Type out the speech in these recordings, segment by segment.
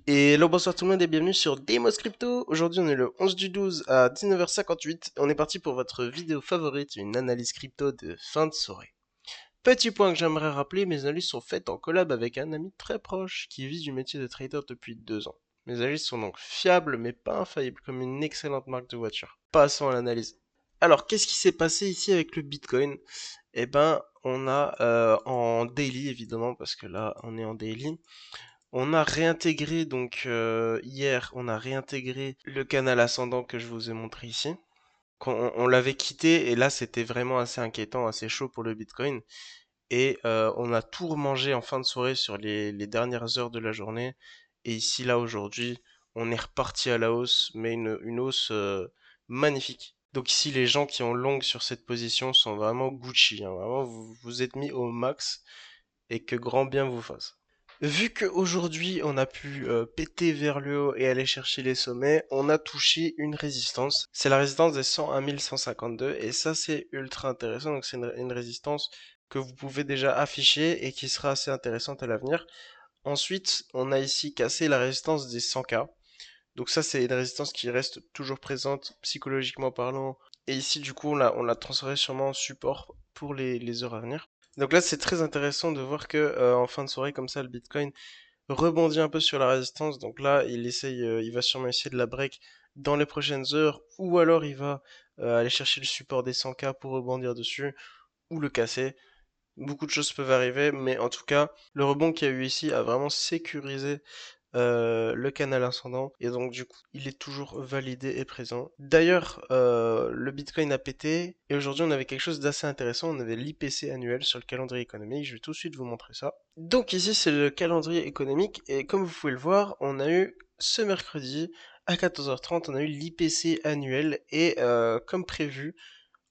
Et hello, bonsoir tout le monde et bienvenue sur Demos Crypto. Aujourd'hui on est le 11 du 12 à 19h58 et on est parti pour votre vidéo favorite, une analyse crypto de fin de soirée. Petit point que j'aimerais rappeler, mes analyses sont faites en collab avec un ami très proche qui vit du métier de trader depuis 2 ans. Mes analyses sont donc fiables mais pas infaillibles comme une excellente marque de voiture. Passons à l'analyse. Alors qu'est-ce qui s'est passé ici avec le Bitcoin? Eh ben on a en daily évidemment parce que là on est en daily. On a réintégré donc hier, on a réintégré le canal ascendant que je vous ai montré ici. Quand on l'avait quitté et là c'était vraiment assez inquiétant, assez chaud pour le Bitcoin. Et on a tout remangé en fin de soirée sur les dernières heures de la journée. Et ici là aujourd'hui, on est reparti à la hausse, mais une hausse magnifique. Donc ici les gens qui ont long sur cette position sont vraiment Gucci, hein. Vraiment vous vous êtes mis au max et que grand bien vous fasse. Vu qu'aujourd'hui on a pu péter vers le haut et aller chercher les sommets, on a touché une résistance. C'est la résistance des 101 152 et ça c'est ultra intéressant. Donc c'est une résistance que vous pouvez déjà afficher et qui sera assez intéressante à l'avenir. Ensuite, on a ici cassé la résistance des 100K. Donc ça c'est une résistance qui reste toujours présente psychologiquement parlant. Et ici du coup on l'a transformé sûrement en support pour les heures à venir. Donc là c'est très intéressant de voir que en fin de soirée comme ça le Bitcoin rebondit un peu sur la résistance. Donc là, il va sûrement essayer de la break dans les prochaines heures, ou alors il va aller chercher le support des 100K pour rebondir dessus, ou le casser. Beaucoup de choses peuvent arriver, mais en tout cas, le rebond qu'il y a eu ici a vraiment sécurisé le canal ascendant et donc du coup il est toujours validé et présent. D'ailleurs le Bitcoin a pété et aujourd'hui on avait quelque chose d'assez intéressant, on avait l'IPC annuel sur le calendrier économique, je vais tout de suite vous montrer ça. Donc ici c'est le calendrier économique et comme vous pouvez le voir on a eu ce mercredi à 14h30 on a eu l'IPC annuel et comme prévu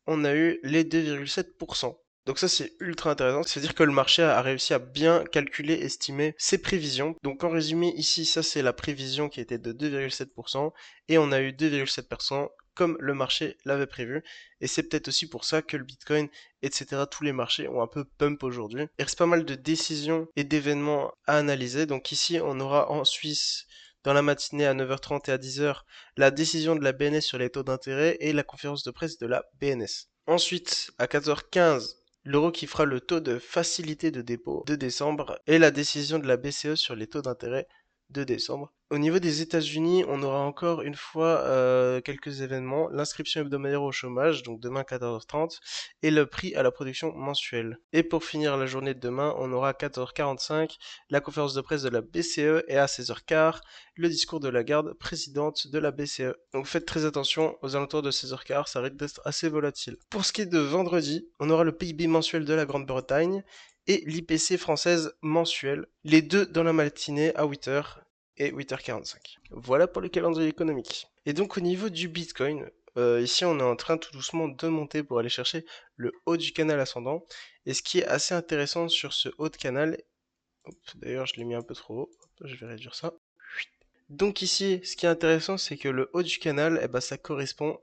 on a eu les 2,7%. Donc ça c'est ultra intéressant, c'est-à-dire que le marché a réussi à bien calculer, estimer ses prévisions. Donc en résumé ici ça c'est la prévision qui était de 2,7% et on a eu 2,7% comme le marché l'avait prévu. Et c'est peut-être aussi pour ça que le Bitcoin, etc., tous les marchés ont un peu pump aujourd'hui. Il reste pas mal de décisions et d'événements à analyser. Donc ici on aura en Suisse dans la matinée à 9h30 et à 10h la décision de la BNS sur les taux d'intérêt et la conférence de presse de la BNS. Ensuite, à 14h15, l'euro qui fera le taux de facilité de dépôt de décembre et la décision de la BCE sur les taux d'intérêt de décembre. Au niveau des États-Unis, on aura encore une fois quelques événements. L'inscription hebdomadaire au chômage, donc demain 14h30, et le prix à la production mensuelle. Et pour finir la journée de demain, on aura à 14h45 la conférence de presse de la BCE et à 16h15 le discours de Lagarde, présidente de la BCE. Donc faites très attention, aux alentours de 16h15, ça risque d'être assez volatile. Pour ce qui est de vendredi, on aura le PIB mensuel de la Grande-Bretagne et l'IPC française mensuelle, les deux dans la matinée à 8h et 8h45. Voilà pour le calendrier économique. Et donc au niveau du Bitcoin, ici on est en train tout doucement de monter pour aller chercher le haut du canal ascendant. Et ce qui est assez intéressant sur ce haut de canal, d'ailleurs je l'ai mis un peu trop haut, je vais réduire ça. Donc ici, ce qui est intéressant, c'est que le haut du canal, eh ben, ça correspond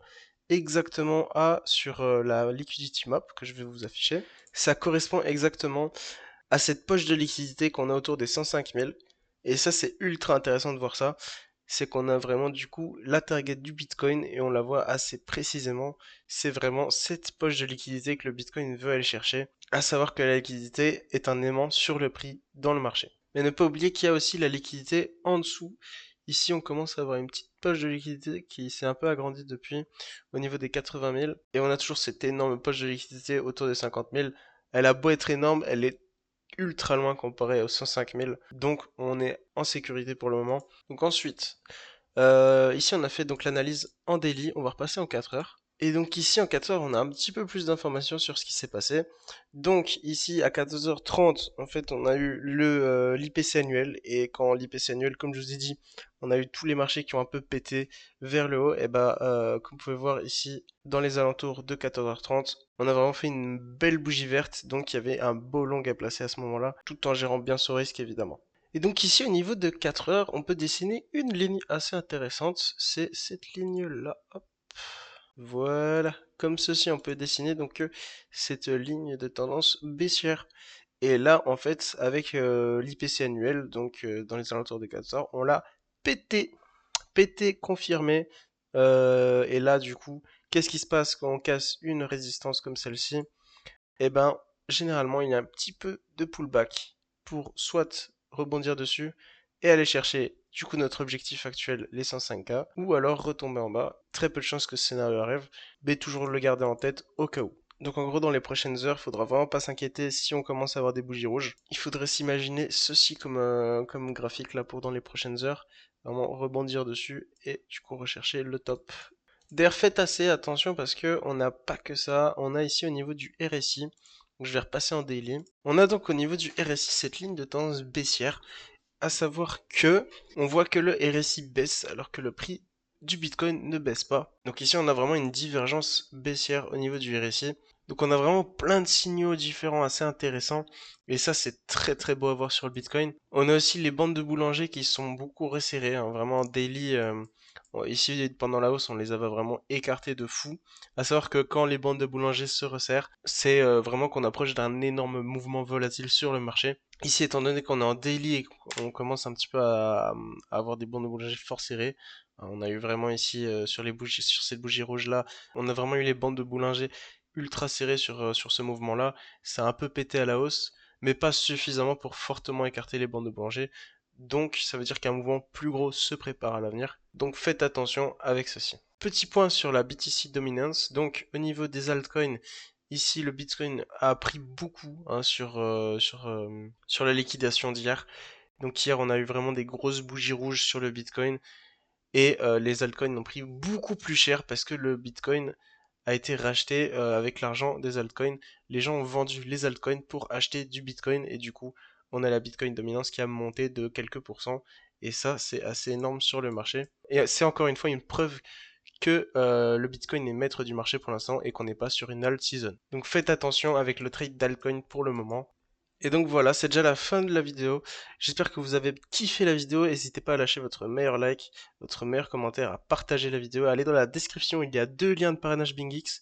exactement à, sur la liquidity map que je vais vous afficher, ça correspond exactement à cette poche de liquidité qu'on a autour des 105 000. Et ça, c'est ultra intéressant de voir ça. C'est qu'on a vraiment du coup la target du Bitcoin et on la voit assez précisément. C'est vraiment cette poche de liquidité que le Bitcoin veut aller chercher. À savoir que la liquidité est un aimant sur le prix dans le marché. Mais ne pas oublier qu'il y a aussi la liquidité en dessous. Ici, on commence à avoir une petite poche de liquidité qui s'est un peu agrandie depuis au niveau des 80 000. Et on a toujours cette énorme poche de liquidité autour des 50 000. Elle a beau être énorme, elle est ultra loin comparé aux 105 000. Donc on est en sécurité pour le moment. Donc ensuite, ici on a fait donc l'analyse en daily, on va repasser en 4 heures. Et donc ici en 4 heures on a un petit peu plus d'informations sur ce qui s'est passé. Donc ici à 14h30 en fait on a eu le l'IPC annuel et quand l'IPC annuel comme je vous ai dit on a eu tous les marchés qui ont un peu pété vers le haut et bah comme vous pouvez voir ici dans les alentours de 14h30 on a vraiment fait une belle bougie verte donc il y avait un beau long à placer à ce moment là tout en gérant bien son risque évidemment. Et donc ici au niveau de 4 heures, on peut dessiner une ligne assez intéressante, c'est cette ligne-là. Hop. Voilà, comme ceci on peut dessiner donc cette ligne de tendance baissière. Et là, en fait, avec l'IPC annuel, donc dans les alentours de 4 heures, on l'a pété, pété, confirmé. Et là, du coup, qu'est-ce qui se passe quand on casse une résistance comme celle-ci? Eh ben, généralement, il y a un petit peu de pullback pour soit rebondir dessus et aller chercher du coup notre objectif actuel, les 105K, ou alors retomber en bas. Très peu de chances que ce scénario arrive, mais toujours le garder en tête au cas où. Donc en gros, dans les prochaines heures, il faudra vraiment pas s'inquiéter si on commence à avoir des bougies rouges. Il faudrait s'imaginer ceci comme graphique là pour dans les prochaines heures. Vraiment rebondir dessus et du coup rechercher le top. D'ailleurs, faites assez attention parce que on n'a pas que ça. On a ici au niveau du RSI, donc je vais repasser en daily. On a donc au niveau du RSI cette ligne de tendance baissière, à savoir que on voit que le RSI baisse alors que le prix du Bitcoin ne baisse pas. Donc ici on a vraiment une divergence baissière au niveau du RSI. Donc on a vraiment plein de signaux différents assez intéressants et ça c'est très très beau à voir sur le Bitcoin. On a aussi les bandes de boulanger qui sont beaucoup resserrées, hein, vraiment en daily. Bon, ici pendant la hausse on les avait vraiment écartées de fou. À savoir que quand les bandes de boulanger se resserrent, c'est vraiment qu'on approche d'un énorme mouvement volatile sur le marché. Ici, étant donné qu'on est en daily et qu'on commence un petit peu à avoir des bandes de boulanger fort serrées, on a eu vraiment ici sur les bougies, sur cette bougie rouge là, on a vraiment eu les bandes de boulanger ultra serrées sur ce mouvement-là. Ça a un peu pété à la hausse, mais pas suffisamment pour fortement écarter les bandes de boulanger. Donc, ça veut dire qu'un mouvement plus gros se prépare à l'avenir. Donc, faites attention avec ceci. Petit point sur la BTC Dominance. Donc, au niveau des altcoins, ici, le Bitcoin a pris beaucoup, hein, sur la liquidation d'hier. Donc hier, on a eu vraiment des grosses bougies rouges sur le Bitcoin et les altcoins ont pris beaucoup plus cher parce que le Bitcoin a été racheté avec l'argent des altcoins. Les gens ont vendu les altcoins pour acheter du Bitcoin et du coup, on a la Bitcoin dominance qui a monté de quelques pourcents et ça, c'est assez énorme sur le marché. Et c'est encore une fois une preuve que le Bitcoin est maître du marché pour l'instant et qu'on n'est pas sur une alt season. Donc faites attention avec le trade d'altcoin pour le moment. Et donc voilà, c'est déjà la fin de la vidéo. J'espère que vous avez kiffé la vidéo. N'hésitez pas à lâcher votre meilleur like, votre meilleur commentaire, à partager la vidéo. Allez dans la description, il y a 2 liens de parrainage BingX.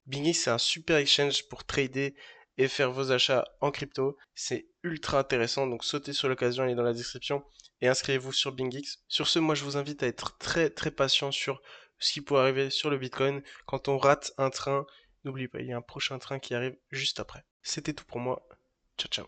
BingX, c'est un super exchange pour trader et faire vos achats en crypto. C'est ultra intéressant, donc sautez sur l'occasion, allez dans la description et inscrivez-vous sur BingX. Sur ce, moi je vous invite à être très très patient sur ce qui pourrait arriver sur le Bitcoin. Quand on rate un train, n'oubliez pas, il y a un prochain train qui arrive juste après. C'était tout pour moi. Ciao ciao.